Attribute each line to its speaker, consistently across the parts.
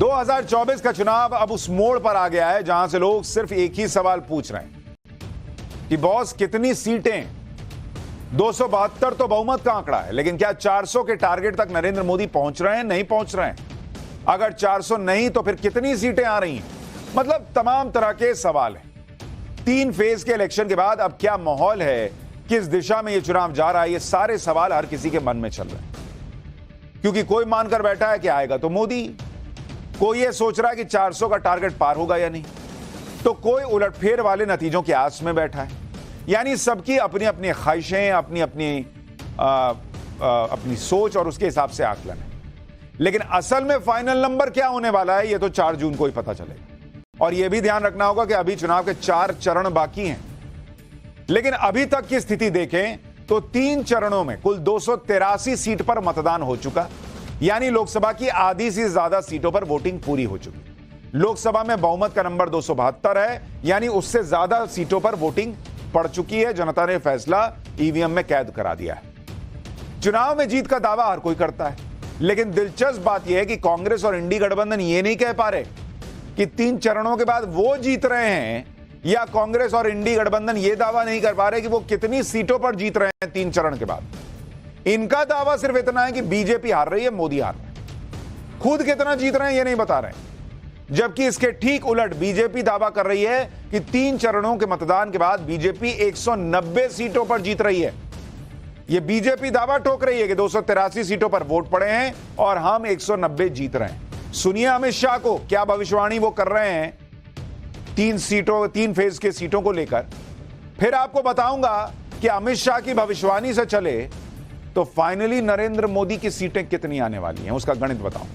Speaker 1: 2024 का चुनाव अब उस मोड़ पर आ गया है जहां से लोग सिर्फ एक ही सवाल पूछ रहे हैं कि बॉस कितनी सीटें। 272 तो बहुमत का आंकड़ा है, लेकिन क्या 400 के टारगेट तक नरेंद्र मोदी पहुंच रहे हैं? नहीं पहुंच रहे हैं। अगर 400 नहीं तो फिर कितनी सीटें आ रही हैं? मतलब तमाम तरह के सवाल हैं। 3 फेज के इलेक्शन के बाद अब क्या माहौल है, किस दिशा में यह चुनाव जा रहा है, ये सारे सवाल हर किसी के मन में चल रहे हैं। क्योंकि कोई मानकर बैठा है कि आएगा तो मोदी, कोई ये सोच रहा है कि 400 का टारगेट पार होगा या नहीं, तो कोई उलटफेर वाले नतीजों की आस में बैठा है। यानी सबकी अपनी अपनी ख्वाहिशें, अपनी सोच और उसके हिसाब से आकलन है। लेकिन असल में फाइनल नंबर क्या होने वाला है, यह तो 4 जून को ही पता चलेगा। और यह भी ध्यान रखना होगा कि अभी चुनाव के 4 चरण बाकी हैं। लेकिन अभी तक की स्थिति देखें तो 3 चरणों में कुल 283 सीट पर मतदान हो चुका, यानी लोकसभा की आधी से ज्यादा सीटों पर वोटिंग पूरी हो चुकी। लोकसभा में बहुमत का नंबर 272 है, यानी उससे ज्यादा सीटों पर वोटिंग पड़ चुकी है। जनता ने फैसला ईवीएम में कैद करा दिया है। चुनाव में जीत का दावा हर कोई करता है, लेकिन दिलचस्प बात यह है कि कांग्रेस और इंडी गठबंधन ये नहीं कह पा रहे कि 3 चरणों के बाद वो जीत रहे हैं, या कांग्रेस और इंडी गठबंधन ये दावा नहीं कर पा रहे कि वो कितनी सीटों पर जीत रहे हैं 3 चरण के बाद। इनका दावा सिर्फ इतना है कि बीजेपी हार रही है, मोदी हार रहे हैं। खुद कितना जीत रहे हैं ये नहीं बता रहे हैं। जबकि इसके ठीक उलट बीजेपी दावा कर रही है कि 3 चरणों के मतदान के बाद बीजेपी 190 सीटों पर जीत रही है। यह बीजेपी दावा ठोक रही है कि 283 सीटों पर वोट पड़े हैं और हम 190 जीत रहे हैं। सुनिए अमित शाह को, क्या भविष्यवाणी वो कर रहे हैं 3 फेज के सीटों को लेकर। फिर आपको बताऊंगा कि अमित शाह की भविष्यवाणी से चले तो फाइनली नरेंद्र मोदी की सीटें कितनी आने वाली हैं, उसका गणित बताऊं।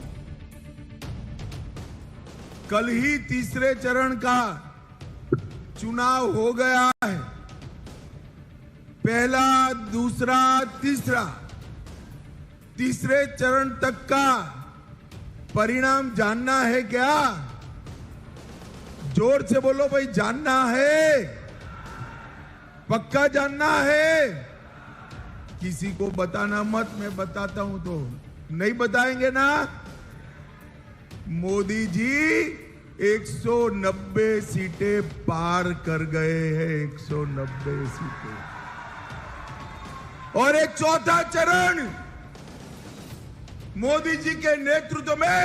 Speaker 2: कल ही तीसरे चरण का चुनाव हो गया है। पहला, दूसरा, तीसरे चरण तक का परिणाम जानना है क्या? जोर से बोलो भाई, जानना है? पक्का जानना है? किसी को बताना मत, मैं बताता हूं तो नहीं बताएंगे ना। मोदी जी 190 सीटें पार कर गए हैं, 190 सीटें। और एक चौथा चरण मोदी जी के नेतृत्व में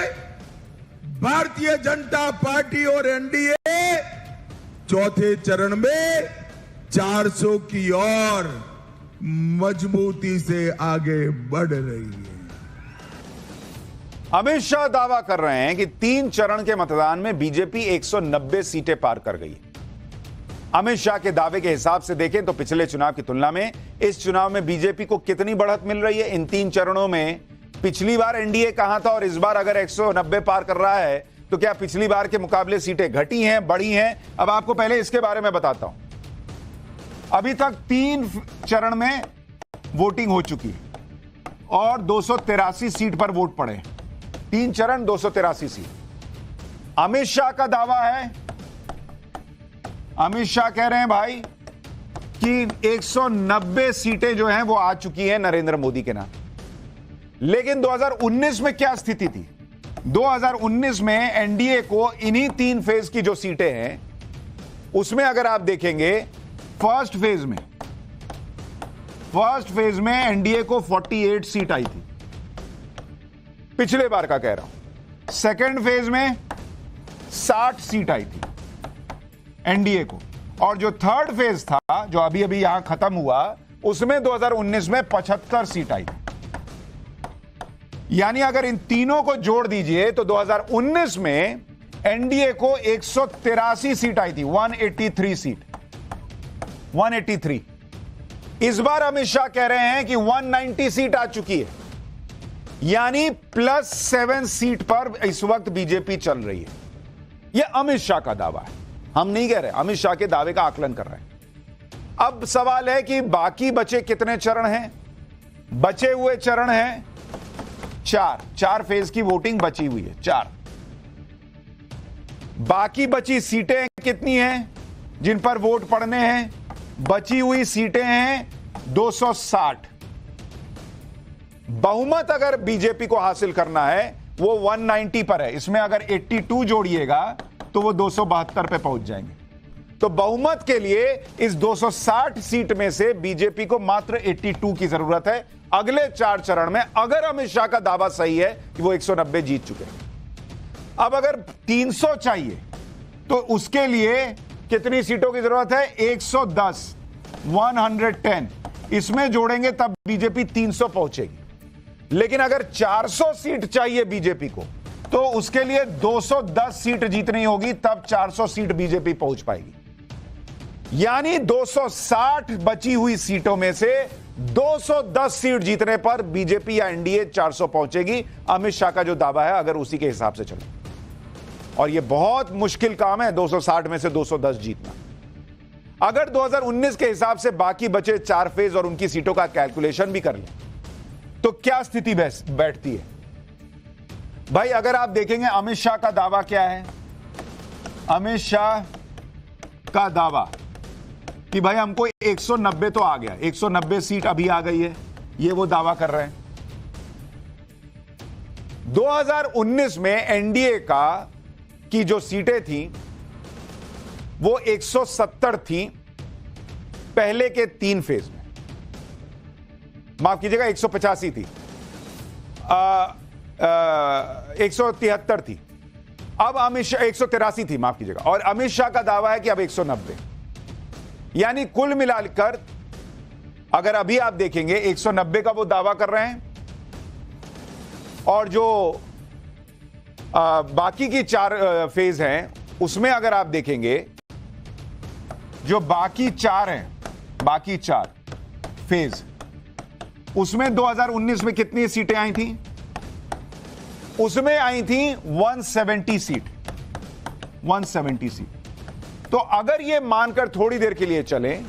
Speaker 2: भारतीय जनता पार्टी और एनडीए चौथे चरण में 400 की ओर मजबूती से आगे बढ़ रही है।
Speaker 1: अमित शाह दावा कर रहे हैं कि 3 चरण के मतदान में बीजेपी 190 सीटें पार कर गई। अमित शाह के दावे के हिसाब से देखें तो पिछले चुनाव की तुलना में इस चुनाव में बीजेपी को कितनी बढ़त मिल रही है इन 3 चरणों में। पिछली बार एनडीए कहां था और इस बार अगर 190 पार कर रहा है तो क्या पिछली बार के मुकाबले सीटें घटी हैं, बढ़ी हैं? अब आपको पहले इसके बारे में बताता हूं। अभी तक 3 चरण में वोटिंग हो चुकी है और 283 सीट पर वोट पड़े। 3 चरण, 283 सीट। अमित शाह का दावा है, अमित शाह कह रहे हैं भाई कि 190 सीटें जो हैं वो आ चुकी हैं नरेंद्र मोदी के नाम। लेकिन 2019 में क्या स्थिति थी? 2019 में एनडीए को इन्हीं 3 फेज की जो सीटें हैं उसमें अगर आप देखेंगे, फर्स्ट फेज में एनडीए को 48 सीट आई थी, पिछले बार का कह रहा हूं। सेकेंड फेज में 60 सीट आई थी एनडीए को, और जो थर्ड फेज था जो अभी अभी यहां खत्म हुआ उसमें 2019 में 75 सीट आई थी। यानी अगर इन तीनों को जोड़ दीजिए तो 2019 में एनडीए को 183 सीट आई थी, 183 सीट, 183। इस बार अमित शाह कह रहे हैं कि 190 सीट आ चुकी है, यानी +7 सीट पर इस वक्त बीजेपी चल रही है। यह अमित शाह का दावा है, हम नहीं कह रहे, अमित शाह के दावे का आकलन कर रहे हैं। अब सवाल है कि बाकी बचे कितने चरण हैं? बचे हुए चरण हैं 4 फेज की वोटिंग बची हुई है, 4। बाकी बची सीटें कितनी हैं जिन पर वोट पड़ने हैं? बची हुई सीटें हैं 260। बहुमत अगर बीजेपी को हासिल करना है वो 190 पर है, इसमें अगर 82 जोड़िएगा तो वो 272 पे पहुंच जाएंगे। तो बहुमत के लिए इस 260 सीट में से बीजेपी को मात्र 82 की जरूरत है अगले 4 चरण में, अगर अमित शाह का दावा सही है कि वो 190 जीत चुके हैं। अब अगर 300 चाहिए तो उसके लिए कितनी सीटों की जरूरत है? 110, 110 इसमें जोड़ेंगे तब बीजेपी 300 पहुंचेगी। लेकिन अगर 400 सीट चाहिए बीजेपी को तो उसके लिए 210 सीट जीतनी होगी, तब 400 सीट बीजेपी पहुंच पाएगी। यानी 260 बची हुई सीटों में से 210 सीट जीतने पर बीजेपी या एनडीए 400 पहुंचेगी, अमित शाह का जो दावा है अगर उसी के हिसाब से चले। और यह बहुत मुश्किल काम है 260 में से 210 जीतना। अगर 2019 के हिसाब से बाकी बचे 4 फेज और उनकी सीटों का कैलकुलेशन भी कर लें तो क्या स्थिति बैठती है? भाई अगर आप देखेंगे अमित शाह का दावा क्या है, अमित शाह का दावा कि भाई हमको 190 तो आ गया, 190 सीट अभी आ गई है, ये वो दावा कर रहे हैं। 2019 में एनडीए का की जो सीटें थी वो 170 थी पहले के 3 फेज में, माफ कीजिएगा 185 थी, 173 थी, अब अमित शाह 183 थी, माफ कीजिएगा, और अमित शाह का दावा है कि अब 190। यानी कुल मिलाकर अगर अभी आप देखेंगे 190 का वो दावा कर रहे हैं और जो बाकी की 4 फेज हैं उसमें अगर आप देखेंगे जो बाकी 4 हैं, बाकी 4 फेज, उसमें 2019 में कितनी सीटें आई थी? उसमें आई थी 170 सीट, 170 सीट। तो अगर यह मानकर थोड़ी देर के लिए चलें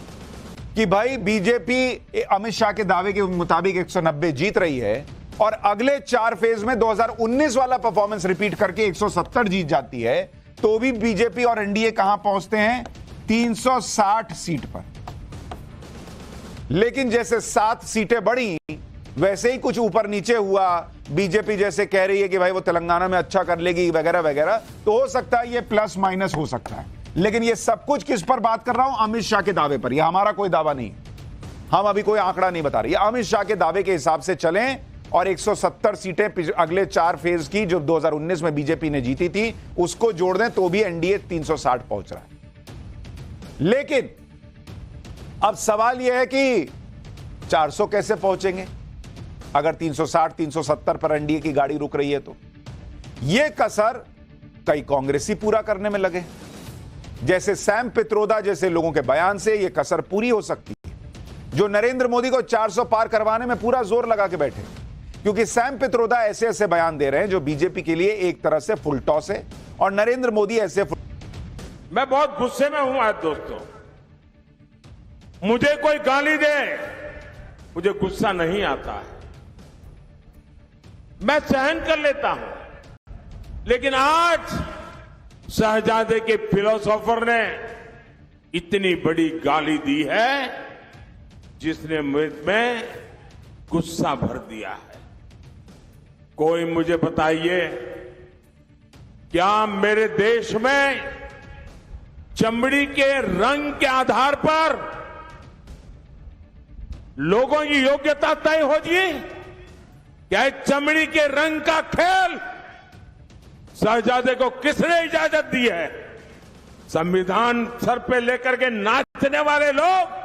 Speaker 1: कि भाई बीजेपी अमित शाह के दावे के मुताबिक 190 जीत रही है और अगले 4 फेज में 2019 वाला परफॉर्मेंस रिपीट करके 170 जीत जाती है, तो भी बीजेपी और एनडीए कहां पहुंचते हैं? 360 सीट पर। लेकिन जैसे 7 सीटें बढ़ी वैसे ही कुछ ऊपर नीचे हुआ, बीजेपी जैसे कह रही है कि भाई वो तेलंगाना में अच्छा कर लेगी वगैरह वगैरह, तो हो सकता है ये प्लस माइनस हो सकता है। लेकिन ये सब कुछ किस पर बात कर रहा हूं? अमित शाह के दावे पर। यह हमारा कोई दावा नहीं, हम अभी कोई आंकड़ा नहीं बता रहे, अमित शाह के दावे के हिसाब से चलें और 170 सीटें अगले 4 फेज की जो 2019 में बीजेपी ने जीती थी उसको जोड़ दें तो भी एनडीए 360 पहुंच रहा है। लेकिन अब सवाल यह है कि 400 कैसे पहुंचेंगे अगर 360 370 पर एनडीए की गाड़ी रुक रही है? तो यह कसर कई कांग्रेसी पूरा करने में लगे, जैसे सैम पित्रोदा जैसे लोगों के बयान से यह कसर पूरी हो सकती है, जो नरेंद्र मोदी को 400 पार करवाने में पूरा जोर लगा के बैठे, क्योंकि सैम पित्रोदा ऐसे ऐसे बयान दे रहे हैं जो बीजेपी के लिए एक तरह से फुल टॉस है और नरेंद्र मोदी ऐसे
Speaker 3: मैं बहुत गुस्से में हूं आज दोस्तों, मुझे कोई गाली दे मुझे गुस्सा नहीं आता है, मैं सहन कर लेता हूं। लेकिन आज शहजादे के फिलोसोफर ने इतनी बड़ी गाली दी है जिसने में गुस्सा भर दिया है। कोई मुझे बताइए, क्या मेरे देश में चमड़ी के रंग के आधार पर लोगों की योग्यता तय होगी? क्या चमड़ी के रंग का खेल शहजादे को किसने इजाजत दी है? संविधान सर पे लेकर के नाचने वाले लोग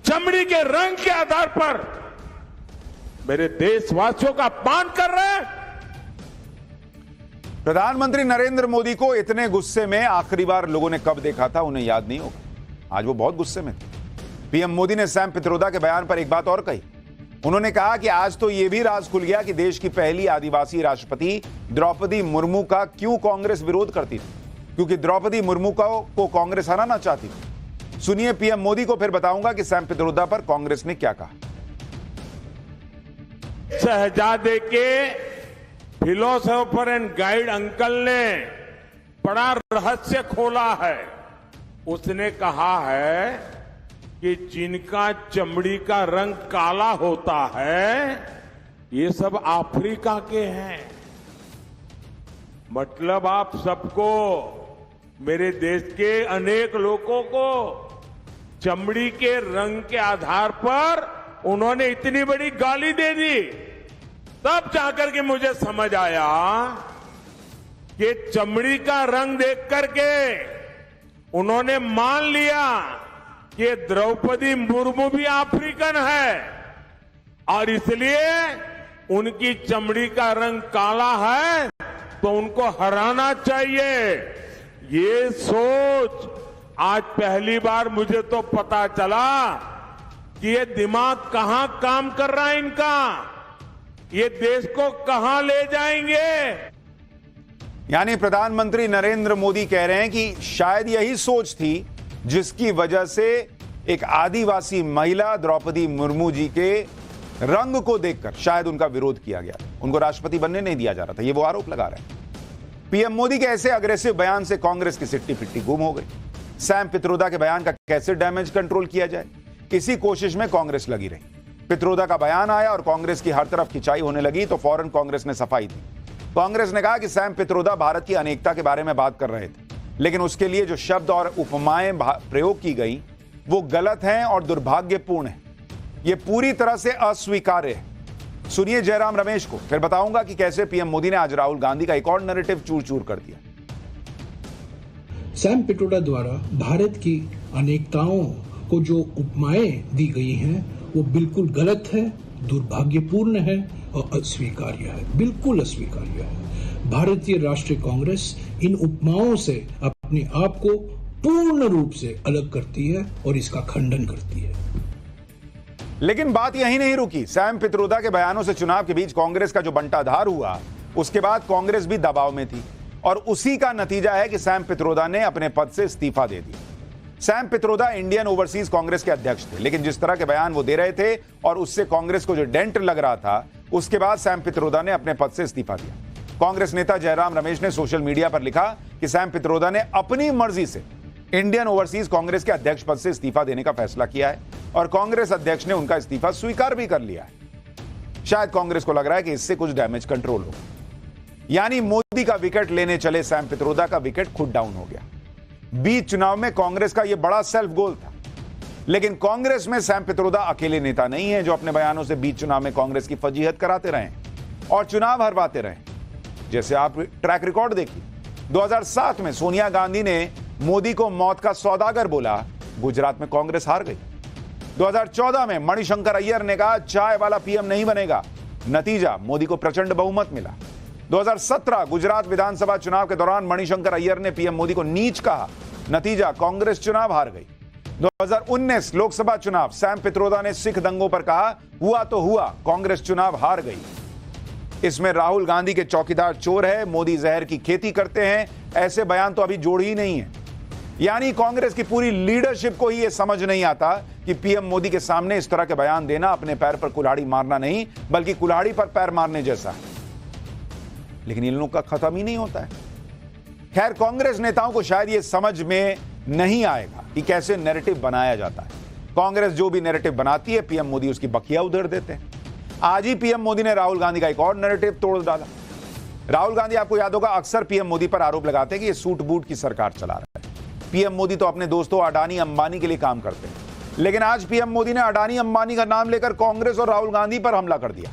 Speaker 3: चमड़ी के रंग के आधार पर मेरे देशवासियों का अपमान कर रहे हैं।
Speaker 1: प्रधानमंत्री नरेंद्र मोदी को इतने गुस्से में आखिरी बार लोगों ने कब देखा था उन्हें याद नहीं होगा। आज वो बहुत गुस्से में थे। पीएम मोदी ने सैम पित्रोदा के बयान पर एक बात और कही। उन्होंने कहा कि आज तो यह भी राज खुल गया कि देश की पहली आदिवासी राष्ट्रपति द्रौपदी मुर्मू का क्यों कांग्रेस विरोध करती थी, क्योंकि द्रौपदी मुर्मू को कांग्रेस हराना चाहती थी। सुनिए पीएम मोदी को, फिर बताऊंगा कि सैम पित्रोदा पर कांग्रेस ने क्या कहा।
Speaker 3: शहजादे के फिलोसोफर एंड गाइड अंकल ने बड़ा रहस्य खोला है। उसने कहा है कि जिनका चमड़ी का रंग काला होता है ये सब अफ्रीका के हैं। मतलब आप सबको, मेरे देश के अनेक लोगों को चमड़ी के रंग के आधार पर उन्होंने इतनी बड़ी गाली दे दी। तब जाकर के मुझे समझ आया कि चमड़ी का रंग देख करके उन्होंने मान लिया कि द्रौपदी मुर्मू भी अफ्रीकन है और इसलिए उनकी चमड़ी का रंग काला है तो उनको हराना चाहिए। ये सोच आज पहली बार मुझे तो पता चला कि ये दिमाग कहां काम कर रहा है इनका, ये देश को कहां ले जाएंगे।
Speaker 1: यानी प्रधानमंत्री नरेंद्र मोदी कह रहे हैं कि शायद यही सोच थी जिसकी वजह से एक आदिवासी महिला द्रौपदी मुर्मू जी के रंग को देखकर शायद उनका विरोध किया गया, उनको राष्ट्रपति बनने नहीं दिया जा रहा था। ये वो आरोप लगा रहे हैं। पीएम मोदी के ऐसे अग्रेसिव बयान से कांग्रेस की सिट्टी पिट्टी गुम हो गई। सैम पित्रोदा के बयान का कैसे डैमेज कंट्रोल किया जाए, इसी कोशिश में कांग्रेस लगी रही। पित्रोदा का बयान आया और कांग्रेस की हर तरफ खिंचाई होने लगी तो फौरन कांग्रेस ने सफाई दी। कांग्रेस ने कहा कि सैम पित्रोदा भारत की अनेकता के बारे में बात कर रहे थे, लेकिन उसके लिए जो शब्द और उपमाएं प्रयोग की गई वो गलत हैं और दुर्भाग्यपूर्ण है। ये पूरी तरह से अस्वीकार्य है। सुनिए जयराम रमेश को, फिर बताऊंगा कि कैसे पीएम मोदी ने आज राहुल गांधी का एक और नैरेटिव चूर चूर कर दिया।
Speaker 4: सैम पित्रोदा द्वारा भारत की अनेकताओं को जो उपमाएं दी गई हैं वो बिल्कुल गलत है, दुर्भाग्यपूर्ण है और अस्वीकार्य है, बिल्कुल अस्वीकार्य है। भारतीय राष्ट्रीय कांग्रेस इन उपमाओं से अपने आप को पूर्ण रूप से अलग करती है और इसका खंडन करती है।
Speaker 1: लेकिन बात यहीं नहीं रुकी। सैम पित्रोदा के बयानों से चुनाव के बीच कांग्रेस का जो बंटाधार हुआ, उसके बाद कांग्रेस भी दबाव में थी और उसी का नतीजा है कि सैम पित्रोदा ने अपने पद से इस्तीफा दे दिया। Sam Pitroda Indian overseas Congress के अध्यक्ष थे, लेकिन जिस तरह के बयान वो दे रहे थे और उससे कांग्रेस को जो डेंट लग रहा था, उसके बाद सैम पित्रोदा ने अपने पद से इस्तीफा दिया। कांग्रेस नेता जयराम रमेश ने सोशल मीडिया पर लिखा कि सैम पित्रोदा ने अपनी मर्जी से इंडियन ओवरसीज कांग्रेस के अध्यक्ष पद से इस्तीफा देने का फैसला किया है और कांग्रेस अध्यक्ष ने उनका इस्तीफा स्वीकार भी कर लिया है। शायद कांग्रेस को लग रहा है कि इससे कुछ डैमेज कंट्रोल हो, यानी मोदी का विकेट लेने चले सैम पित्रोदा का विकेट खुद डाउन हो गया। बीच चुनाव में कांग्रेस का यह बड़ा सेल्फ गोल था, लेकिन कांग्रेस में सैम पित्रोदा अकेले नेता नहीं है जो अपने बयानों से बीच चुनाव में कांग्रेस की फजीहत कराते रहे और चुनाव हरवाते रहे। जैसे आप ट्रैक रिकॉर्ड देखिए, 2007 में सोनिया गांधी ने मोदी को मौत का सौदागर बोला, गुजरात में कांग्रेस हार गई। 2014 में मणिशंकर अय्यर ने कहा चाय वाला पीएम नहीं बनेगा, नतीजा मोदी को प्रचंड बहुमत मिला। 2017 गुजरात विधानसभा चुनाव के दौरान मणिशंकर अय्यर ने पीएम मोदी को नीच कहा, नतीजा कांग्रेस चुनाव हार गई। 2019 लोकसभा चुनाव, सैम पित्रोदा ने सिख दंगों पर कहा हुआ तो हुआ, कांग्रेस चुनाव हार गई। इसमें राहुल गांधी के चौकीदार चोर है, मोदी जहर की खेती करते हैं, ऐसे बयान तो अभी जोड़ ही नहीं है। यानी कांग्रेस की पूरी लीडरशिप को ही यह समझ नहीं आता कि पीएम मोदी के सामने इस तरह के बयान देना अपने पैर पर कुल्हाड़ी मारना नहीं, बल्कि कुल्हाड़ी पर पैर मारने जैसा है। लेकिन इन लोगों का खत्म ही नहीं होता है। खैर, कांग्रेस नेताओं को शायद यह समझ में नहीं आएगा कि कैसे नैरेटिव बनाया जाता है। कांग्रेस जो भी नैरेटिव बनाती है, पीएम मोदी उसकी बखिया उधेड़ देते हैं। आज ही पीएम मोदी ने राहुल गांधी का एक और नैरेटिव तोड़ डाला। राहुल गांधी, आपको याद होगा, अक्सर पीएम मोदी पर आरोप लगाते हैं कि ये सूट बूट की सरकार चला रहा है। पीएम मोदी तो अपने दोस्तों अडानी अंबानी के लिए काम करते हैं, लेकिन आज पीएम मोदी ने अडानी अंबानी का नाम लेकर कांग्रेस और राहुल गांधी पर हमला कर दिया।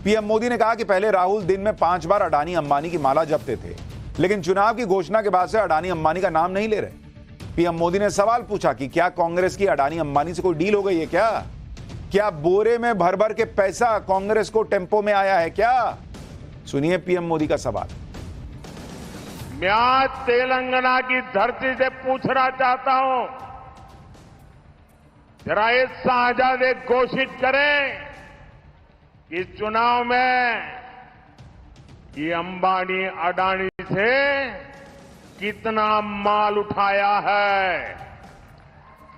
Speaker 1: पीएम मोदी ने कहा कि पहले राहुल दिन में 5 बार अडानी अंबानी की माला जपते थे, लेकिन चुनाव की घोषणा के बाद से अडानी अंबानी का नाम नहीं ले रहे। पीएम मोदी ने सवाल पूछा कि क्या कांग्रेस की अडानी अंबानी से कोई डील हो गई है क्या बोरे में भर भर के पैसा कांग्रेस को टेम्पो में आया है क्या? सुनिए पीएम मोदी का सवाल।
Speaker 3: मैं आज तेलंगाना की धरती से पूछना चाहता हूं, जरा ये शाहजादे घोषित करें कि इस चुनाव में ये अंबानी अडानी से कितना माल उठाया है,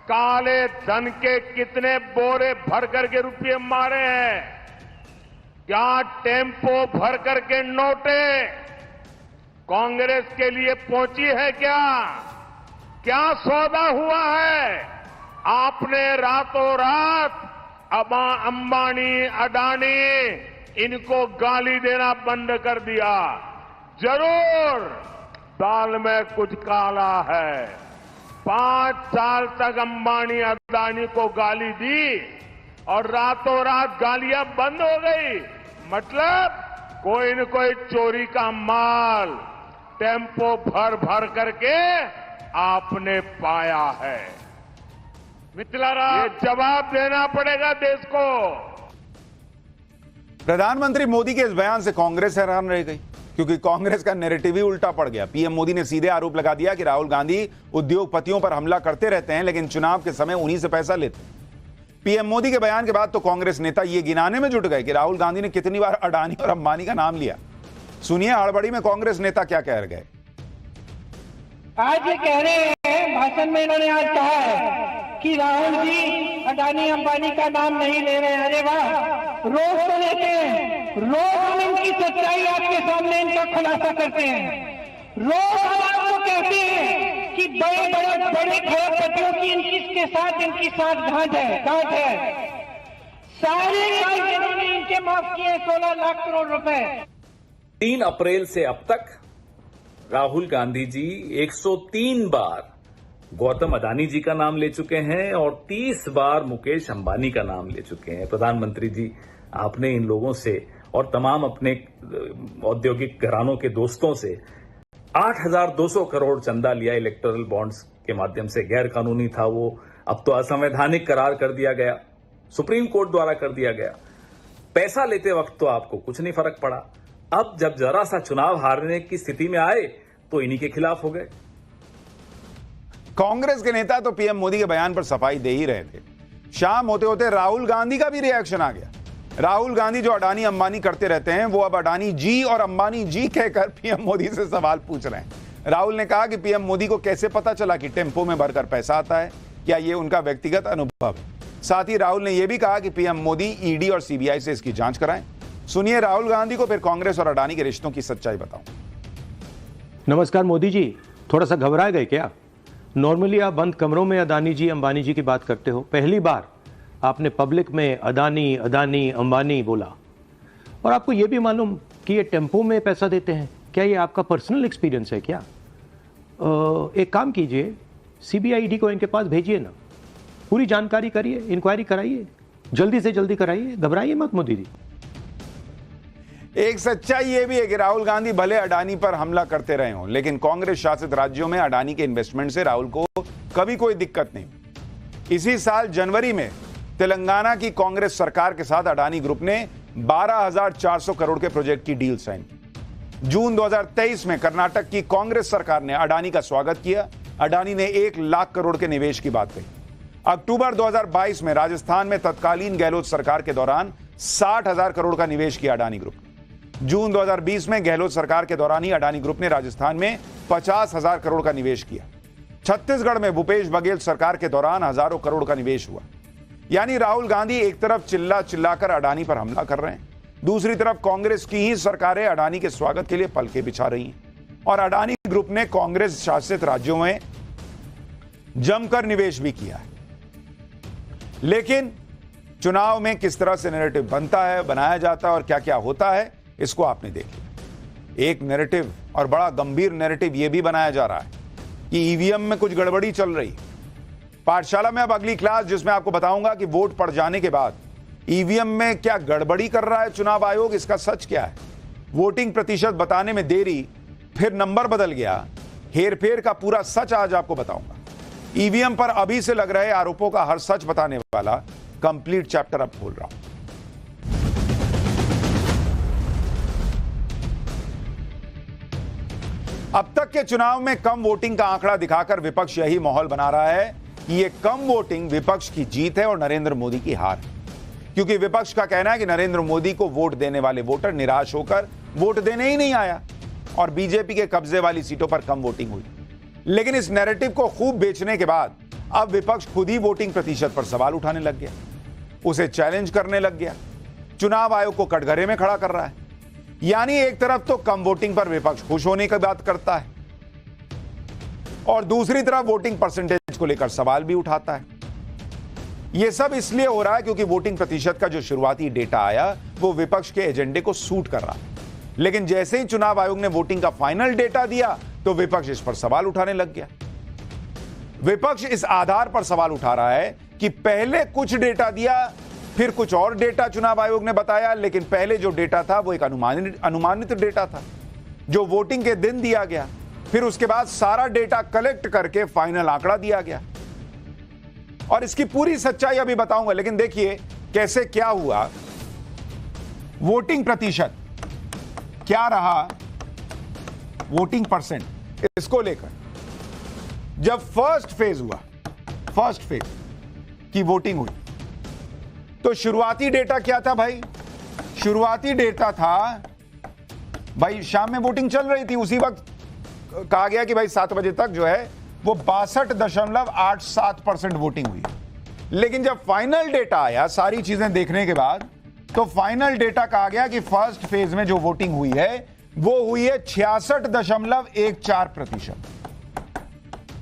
Speaker 3: काले धन के कितने बोरे भर करके रुपये मारे हैं, क्या टेम्पो भर करके नोटे कांग्रेस के लिए पहुंची है, क्या सौदा हुआ है? आपने रातों रात अंबानी अडानी इनको गाली देना बंद कर दिया। जरूर दाल में कुछ काला है। 5 साल तक अंबानी अदानी को गाली दी और रातों रात गालियां बंद हो गई। मतलब कोई न कोई चोरी का माल टेम्पो भर भर करके आपने पाया है। ये जवाब देना पड़ेगा देश को।
Speaker 1: प्रधानमंत्री मोदी के इस बयान से कांग्रेस हैरान रह गई, क्योंकि कांग्रेस का नैरेटिव ही उल्टा पड़ गया। पीएम मोदी ने सीधे आरोप लगा दिया कि राहुल गांधी उद्योगपतियों पर हमला करते रहते हैं, लेकिन चुनाव के समय उन्हीं से पैसा लेते हैं। पीएम मोदी के बयान के बाद तो कांग्रेस नेता ये गिनाने में जुट गए कि राहुल गांधी ने कितनी बार अडानी और अंबानी का नाम लिया। सुनिए हड़बड़ी में कांग्रेस नेता क्या कह गए।
Speaker 5: आज ये कह रहे हैं, भाषण में इन्होंने आज कहा है कि राहुल जी अडानी अंबानी का नाम नहीं ले रहे हैं। अरे वाह, रोज तो लेते हैं, रोज हम इनकी सच्चाई आपके सामने इनका खुलासा करते हैं। रोज हम आपको कहते हैं कि बड़े खरबपतियों की इनके साथ गांठ है। सारे कर्ज इन्होंने इनके माफ किए 16 लाख करोड़ रुपए।
Speaker 6: 3 अप्रैल से अब तक राहुल गांधी जी 103 बार गौतम अडानी जी का नाम ले चुके हैं और 30 बार मुकेश अंबानी का नाम ले चुके हैं। प्रधानमंत्री जी, आपने इन लोगों से और तमाम अपने औद्योगिक घरानों के दोस्तों से 8,200 करोड़ चंदा लिया इलेक्टोरल बॉन्ड्स के माध्यम से। गैर कानूनी था वो, अब तो असंवैधानिक करार कर दिया गया, सुप्रीम कोर्ट द्वारा कर दिया गया। पैसा लेते वक्त तो आपको कुछ नहीं फर्क पड़ा, अब जब जरा सा चुनाव हारने की स्थिति में आए तो इन्हीं के खिलाफ हो गए।
Speaker 1: कांग्रेस के नेता तो पीएम मोदी के बयान पर सफाई दे ही रहे थे। शाम होते होते राहुल गांधी का भी रिएक्शन आ गया। राहुल गांधी जो अडानी अंबानी करते रहते हैं, वो अब अडानी जी और अंबानी जी कहकर पीएम मोदी से सवाल पूछ रहे हैं। राहुल ने कहा कि पीएम मोदी को कैसे पता चला कि टेम्पो में भरकर पैसा आता है, क्या ये उनका व्यक्तिगत अनुभव है। साथ ही राहुल ने यह भी कहा कि पीएम मोदी ईडी और सीबीआई से इसकी जांच कराएं। सुनिए राहुल गांधी को, फिर कांग्रेस और अडानी के रिश्तों की सच्चाई बताऊं।
Speaker 7: नमस्कार मोदी जी, थोड़ा सा घबरा गए क्या? नॉर्मली आप बंद कमरों में अडानी जी अंबानी जी की बात करते हो, पहली बार आपने पब्लिक में अडानी अंबानी बोला। और आपको यह भी मालूम कि ये टेम्पो में पैसा देते हैं, क्या ये आपका पर्सनल एक्सपीरियंस है क्या? एक काम कीजिए, सीबीआई ईडी को इनके पास भेजिए ना, पूरी जानकारी करिए, इंक्वायरी कराइए, जल्दी से जल्दी कराइए, घबराइए मत मोदी जी।
Speaker 1: एक सच्चाई यह भी है कि राहुल गांधी भले अडानी पर हमला करते रहे हों, लेकिन कांग्रेस शासित राज्यों में अडानी के इन्वेस्टमेंट से राहुल को कभी कोई दिक्कत नहीं। इसी साल जनवरी में तेलंगाना की कांग्रेस सरकार के साथ अडानी ग्रुप ने 12,400 करोड़ के प्रोजेक्ट की डील साइन की। जून 2023 में कर्नाटक की कांग्रेस सरकार ने अडानी का स्वागत किया। अडानी ने 1 लाख करोड़ के निवेश की बात कही। अक्टूबर 2022 में राजस्थान में तत्कालीन गहलोत सरकार के दौरान 60,000 करोड़ का निवेश किया अडानी ग्रुप ने। जून 2020 में गहलोत सरकार के दौरान ही अडानी ग्रुप ने राजस्थान में 50,000 करोड़ का निवेश किया। छत्तीसगढ़ में भूपेश बघेल सरकार के दौरान हजारों करोड़ का निवेश हुआ। यानी राहुल गांधी एक तरफ चिल्लाकर अडानी पर हमला कर रहे हैं, दूसरी तरफ कांग्रेस की ही सरकारें अडानी के स्वागत के लिए पलके बिछा रही हैं। और अडानी ग्रुप ने कांग्रेस शासित राज्यों में जमकर निवेश भी किया है। लेकिन चुनाव में किस तरह से नैरेटिव बनता है, बनाया जाता है और क्या क्या होता है, इसको आपने देख लिया। एक नैरेटिव, और बड़ा गंभीर नैरेटिव यह भी बनाया जा रहा है कि ईवीएम में कुछ गड़बड़ी चल रही। पाठशाला में अब अगली क्लास, जिसमें आपको बताऊंगा कि वोट पड़ जाने के बाद ईवीएम में क्या गड़बड़ी कर रहा है चुनाव आयोग, इसका सच क्या है। वोटिंग प्रतिशत बताने में देरी, फिर नंबर बदल गया, हेरफेर का पूरा सच आज आपको बताऊंगा। ईवीएम पर अभी से लग रहे आरोपों का हर सच बताने वाला कंप्लीट चैप्टर अब खोल रहा हूं। अब तक के चुनाव में कम वोटिंग का आंकड़ा दिखाकर विपक्ष यही माहौल बना रहा है कि यह कम वोटिंग विपक्ष की जीत है और नरेंद्र मोदी की हार है। क्योंकि विपक्ष का कहना है कि नरेंद्र मोदी को वोट देने वाले वोटर निराश होकर वोट देने ही नहीं आया और बीजेपी के कब्जे वाली सीटों पर कम वोटिंग हुई। लेकिन इस नैरेटिव को खूब बेचने के बाद अब विपक्ष खुद ही वोटिंग प्रतिशत पर सवाल उठाने लग गया, उसे चैलेंज करने लग गया, चुनाव आयोग को कटघरे में खड़ा कर रहा है। यानी एक तरफ तो कम वोटिंग पर विपक्ष खुश होने की बात करता है और दूसरी तरफ वोटिंग परसेंटेज को लेकर सवाल भी उठाता है। यह सब इसलिए हो रहा है क्योंकि वोटिंग प्रतिशत का जो शुरुआती डेटा आया वो विपक्ष के एजेंडे को सूट कर रहा है। लेकिन जैसे ही चुनाव आयोग ने वोटिंग का फाइनल डेटा दिया तो विपक्ष इस पर सवाल उठाने लग गया। विपक्ष इस आधार पर सवाल उठा रहा है कि पहले कुछ डेटा दिया, फिर कुछ और डेटा चुनाव आयोग ने बताया, लेकिन पहले जो डेटा था वो एक अनुमानित डेटा था जो वोटिंग के दिन दिया गया। फिर उसके बाद सारा डेटा कलेक्ट करके फाइनल आंकड़ा दिया गया। और इसकी पूरी सच्चाई अभी बताऊंगा, लेकिन देखिए कैसे क्या हुआ। वोटिंग प्रतिशत क्या रहा, वोटिंग परसेंट, इसको लेकर जब फर्स्ट फेज हुआ, फर्स्ट फेज की वोटिंग हुई तो शुरुआती डेटा क्या था भाई? शुरुआती डेटा था भाई, शाम में वोटिंग चल रही थी, उसी वक्त कहा गया कि भाई 7 बजे तक जो है वो 62.87% वोटिंग हुई। लेकिन जब फाइनल डेटा आया सारी चीजें देखने के बाद, तो फाइनल डेटा कहा गया कि फर्स्ट फेज में जो वोटिंग हुई है वो हुई है 66.14%,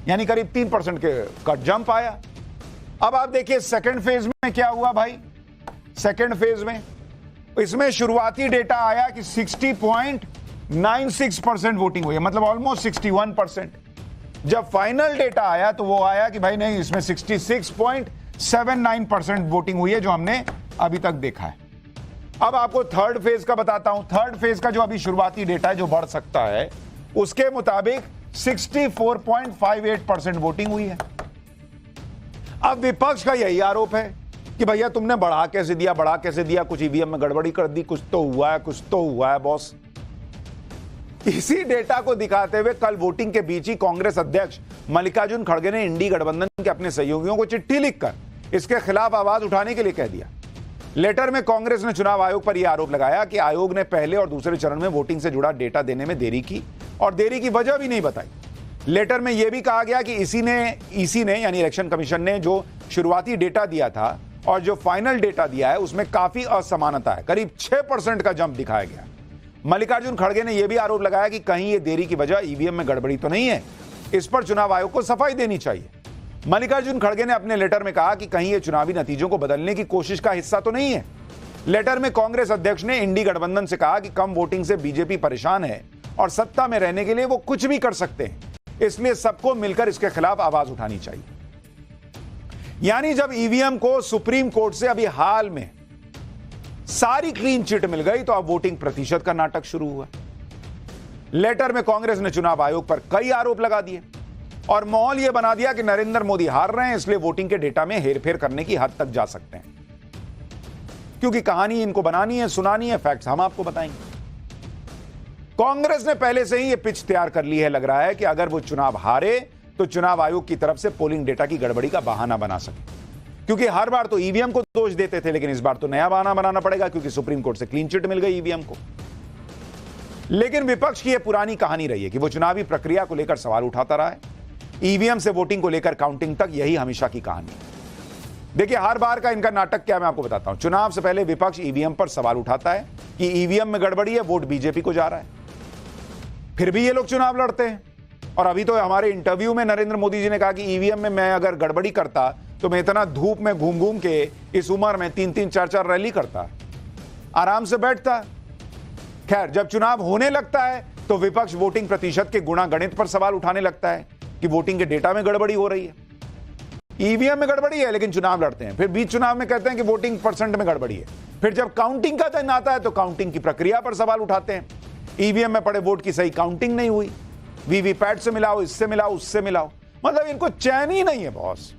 Speaker 1: यानी करीब 3% का जंप आया। अब आप देखिए सेकंड फेज में क्या हुआ भाई। सेकंड फेज में इसमें शुरुआती डेटा आया कि 60.96% वोटिंग हुई है, मतलब ऑलमोस्ट 61%। जब फाइनल डेटा आया तो वो आया कि भाई नहीं, इसमें 66.79% वोटिंग हुई है, जो हमने अभी तक देखा है। अब आपको थर्ड फेज का बताता हूं। थर्ड फेज का जो अभी शुरुआती डेटा है जो बढ़ सकता है, उसके मुताबिक 64.58% वोटिंग हुई है। अब विपक्ष का यही आरोप है कि भैया तुमने बढ़ा कैसे दिया, बढ़ा कैसे दिया, कुछ ईवीएम में गड़बड़ी कर दी, कुछ तो हुआ है, कुछ तो हुआ है बॉस। इसी डेटा को दिखाते हुए कल वोटिंग के बीच ही कांग्रेस अध्यक्ष मल्लिकार्जुन खड़गे ने इंडी गठबंधन के अपने सहयोगियों को चिट्ठी लिखकर इसके खिलाफ आवाज उठाने के लिए कह दिया। लेटर में कांग्रेस ने चुनाव आयोग पर यह आरोप लगाया कि आयोग ने पहले और दूसरे चरण में वोटिंग से जुड़ा डेटा देने में देरी की और देरी की वजह भी नहीं बताई। लेटर में यह भी कहा गया कि ईसी ने यानी इलेक्शन कमीशन ने जो शुरुआती डेटा दिया था और जो फाइनल डेटा दिया है उसमें काफी असमानता है, करीब 6% का जंप दिखाया गया। मल्लिकार्जुन खड़गे ने यह भी आरोप लगाया कि कहीं ये देरी की वजह ईवीएम में गड़बड़ी तो नहीं है, इस पर चुनाव आयोग को सफाई देनी चाहिए। मल्लिकार्जुन खड़गे ने अपने लेटर में कहा कि कहीं ये चुनावी नतीजों को बदलने की कोशिश का हिस्सा तो नहीं है। लेटर में कांग्रेस अध्यक्ष ने इंडी गठबंधन से कहा कि कम वोटिंग से बीजेपी परेशान है और सत्ता में रहने के लिए वो कुछ भी कर सकते हैं, इसलिए सबको मिलकर इसके खिलाफ आवाज उठानी चाहिए। यानी जब ईवीएम को सुप्रीम कोर्ट से अभी हाल में सारी क्लीन चिट मिल गई तो अब वोटिंग प्रतिशत का नाटक शुरू हुआ। लेटर में कांग्रेस ने चुनाव आयोग पर कई आरोप लगा दिए और माहौल यह बना दिया कि नरेंद्र मोदी हार रहे हैं, इसलिए वोटिंग के डेटा में हेरफेर करने की हद तक जा सकते हैं। क्योंकि कहानी इनको बनानी है, सुनानी है, फैक्ट्स हम आपको बताएंगे। कांग्रेस ने पहले से ही यह पिच तैयार कर ली है, लग रहा है कि अगर वो चुनाव हारे तो चुनाव आयोग की तरफ से पोलिंग डेटा की गड़बड़ी का बहाना बना सके। क्योंकि हर बार तो ईवीएम को दोष देते थे, लेकिन इस बार तो नया बहाना बनाना पड़ेगा क्योंकि सुप्रीम कोर्ट से क्लीन चिट मिल गई ईवीएम को। लेकिन विपक्ष की यह पुरानी कहानी रही है कि वो चुनावी प्रक्रिया को लेकर सवाल उठाता रहा है। ईवीएम से वोटिंग को लेकर काउंटिंग तक यही हमेशा की कहानी है। देखिए हर बार का इनका नाटक क्या, मैं आपको बताता हूं। चुनाव से पहले विपक्ष ईवीएम पर सवाल उठाता है कि ईवीएम में गड़बड़ी है, वोट बीजेपी को जा रहा है। फिर भी ये लोग चुनाव लड़ते हैं। और अभी तो हमारे इंटरव्यू में नरेंद्र मोदी जी ने कहा कि ईवीएम में मैं अगर गड़बड़ी करता तो मैं इतना धूप में घूम घूम के इस उम्र में 3-3, 4-4 रैली करता, आराम से बैठता। खैर, जब चुनाव होने लगता है तो विपक्ष वोटिंग प्रतिशत के गुणा गणित पर सवाल उठाने लगता है कि वोटिंग के डेटा में गड़बड़ी हो रही है। ईवीएम में गड़बड़ी है लेकिन चुनाव लड़ते हैं। फिर बीच चुनाव में कहते हैं कि वोटिंग परसेंट में गड़बड़ी है। फिर जब काउंटिंग का दिन आता है तो काउंटिंग की प्रक्रिया पर सवाल उठाते हैं। ईवीएम में पड़े वोट की सही काउंटिंग नहीं हुई, वीवीपैट से मिलाओ, इससे मिलाओ, उससे मिलाओ। मतलब इनको चैन ही नहीं है बॉस।